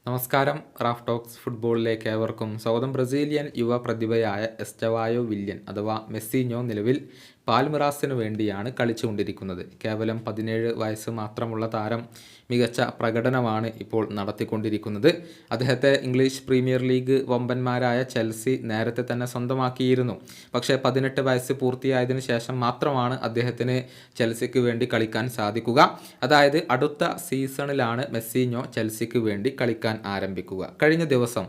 നമസ്കാരം. Raf talks ഫുട്ബോളിലേക്ക് ഏവർക്കും സ്വാഗതം. ബ്രസീലിയൻ യുവ പ്രതിഭയായ എസ്റ്റവായോ വില്യൻ അഥവാ മെസ്സിഞ്ഞോ നിലവിൽ പാൽമിറാസിനു വേണ്ടിയാണ് കളിച്ചുകൊണ്ടിരിക്കുന്നത്. കേവലം 17 വയസ്സ് മാത്രമുള്ള താരം മികച്ച പ്രകടനമാണ് ഇപ്പോൾ നടത്തിക്കൊണ്ടിരിക്കുന്നത്. അദ്ദേഹത്തെ ഇംഗ്ലീഷ് പ്രീമിയർ ലീഗ് വമ്പന്മാരായ ചെൽസി നേരത്തെ തന്നെ സ്വന്തമാക്കിയിരുന്നു. പക്ഷേ 18 വയസ്സ് പൂർത്തിയായതിനു ശേഷം മാത്രമാണ് അദ്ദേഹത്തിന് ചെൽസിക്ക് വേണ്ടി കളിക്കാൻ സാധിക്കുക. അതായത് അടുത്ത സീസണിലാണ് മെസ്സിഞ്ഞോ ചെൽസിക്ക് വേണ്ടി കളിക്കാൻ ആരംഭിക്കുക. കഴിഞ്ഞ ദിവസം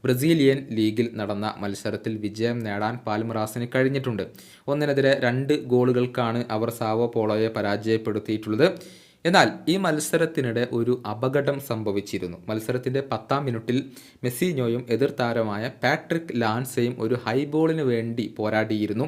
ബ്രസീലിയൻ ലീഗിൽ നടന്ന മത്സരത്തിൽ വിജയം നേടാൻ പാൽമിറാസിന് കഴിഞ്ഞിട്ടുണ്ട്. 1-2 ഗോളുകൾക്കാണ് അവർ സാവോ പോളോയെ പരാജയപ്പെടുത്തിയിട്ടുള്ളത്. എന്നാൽ ഈ മത്സരത്തിനിടെ ഒരു അപകടം സംഭവിച്ചിരുന്നു. മത്സരത്തിൻ്റെ 10-ാം മിനിറ്റിൽ മെസ്സിഞ്ഞോയും എതിർ താരമായ പാട്രിക് ലാൻസയും ഒരു ഹൈബോളിന് വേണ്ടി പോരാടിയിരുന്നു.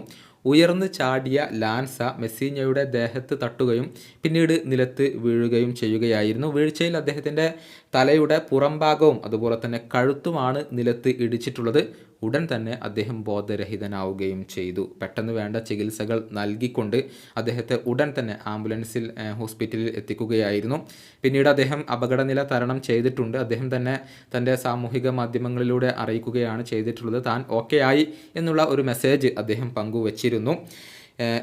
ഉയർന്നു ചാടിയ ലാൻസ മെസ്സിഞ്ഞോയുടെ ദേഹത്ത് തട്ടുകയും പിന്നീട് നിലത്ത് വീഴുകയും ചെയ്യുകയായിരുന്നു. വീഴ്ചയിൽ അദ്ദേഹത്തിൻ്റെ തലയുടെ പുറംഭാഗവും അതുപോലെ തന്നെ കഴുത്തുമാണ് നിലത്ത് ഇടിച്ചിട്ടുള്ളത്. ഉടൻ തന്നെ അദ്ദേഹം ബോധരഹിതനാവുകയും ചെയ്തു. പെട്ടെന്ന് വേണ്ട ചികിത്സകൾ നൽകിക്കൊണ്ട് അദ്ദേഹത്തെ ഉടൻ തന്നെ ആംബുലൻസിൽ ഹോസ്പിറ്റലിൽ എത്തിക്കുകയായിരുന്നു. പിന്നീട് അദ്ദേഹം അപകടനില തരണം ചെയ്തിട്ടുണ്ട്. അദ്ദേഹം തന്നെ തൻ്റെ സാമൂഹിക മാധ്യമങ്ങളിലൂടെ അറിയിക്കുകയാണ് ചെയ്തിട്ടുള്ളത്. താൻ ഓക്കെ ആയി എന്നുള്ള ഒരു മെസ്സേജ് അദ്ദേഹം പങ്കുവച്ചിരുന്നു.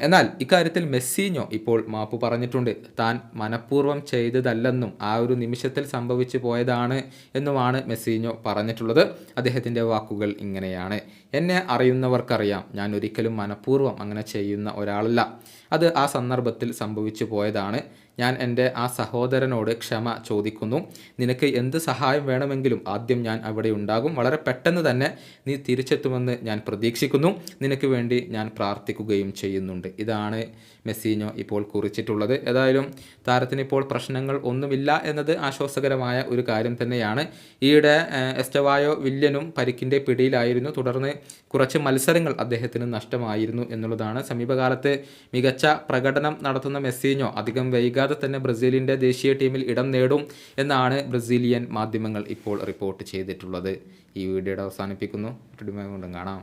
എന്നാൽ ഇക്കാര്യത്തിൽ മെസ്സിഞ്ഞോ ഇപ്പോൾ മാപ്പ് പറഞ്ഞിട്ടുണ്ട്. താൻ മനഃപൂർവ്വം ചെയ്തതല്ലെന്നും ആ ഒരു നിമിഷത്തിൽ സംഭവിച്ചു പോയതാണ് എന്നുമാണ് മെസ്സിഞ്ഞോ പറഞ്ഞിട്ടുള്ളത്. അദ്ദേഹത്തിൻ്റെ വാക്കുകൾ ഇങ്ങനെയാണ്: എന്നെ അറിയുന്നവർക്കറിയാം, ഞാൻ ഒരിക്കലും മനഃപൂർവ്വം അങ്ങനെ ചെയ്യുന്ന ഒരാളല്ല. അത് ആ സന്ദർഭത്തിൽ സംഭവിച്ചു പോയതാണ്. ഞാൻ എൻ്റെ ആ സഹോദരനോട് ക്ഷമ ചോദിക്കുന്നു. നിനക്ക് എന്ത് സഹായം വേണമെങ്കിലും ആദ്യം ഞാൻ അവിടെ ഉണ്ടാകും. വളരെ പെട്ടെന്ന് തന്നെ നീ തിരിച്ചെത്തുമെന്ന് ഞാൻ പ്രതീക്ഷിക്കുന്നു. നിനക്ക് വേണ്ടി ഞാൻ പ്രാർത്ഥിക്കുകയും ചെയ്യുന്നുണ്ട്. ഇതാണ് മെസ്സിഞ്ഞോ ഇപ്പോൾ കുറിച്ചിട്ടുള്ളത്. ഏതായാലും താരത്തിന് ഇപ്പോൾ പ്രശ്നങ്ങൾ ഒന്നുമില്ല എന്നത് ആശ്വാസകരമായ ഒരു കാര്യം തന്നെയാണ്. ഈയിടെ എസ്റ്റവായോ വില്യനും പരിക്കിൻ്റെ പിടിയിലായിരുന്നു. തുടർന്ന് കുറച്ച് മത്സരങ്ങൾ അദ്ദേഹത്തിന് നഷ്ടമായിരുന്നു എന്നുള്ളതാണ്. സമീപകാലത്ത് മികച്ച പ്രകടനം നടത്തുന്ന മെസ്സിഞ്ഞോ അധികം വൈകാതെ തന്നെ ബ്രസീലിൻ്റെ ദേശീയ ടീമിൽ ഇടം നേടും എന്നാണ് ബ്രസീലിയൻ മാധ്യമങ്ങൾ ഇപ്പോൾ റിപ്പോർട്ട് ചെയ്തിട്ടുള്ളത്. ഈ വീഡിയോയുടെ അവസാനിപ്പിക്കുന്നു. കാണാം.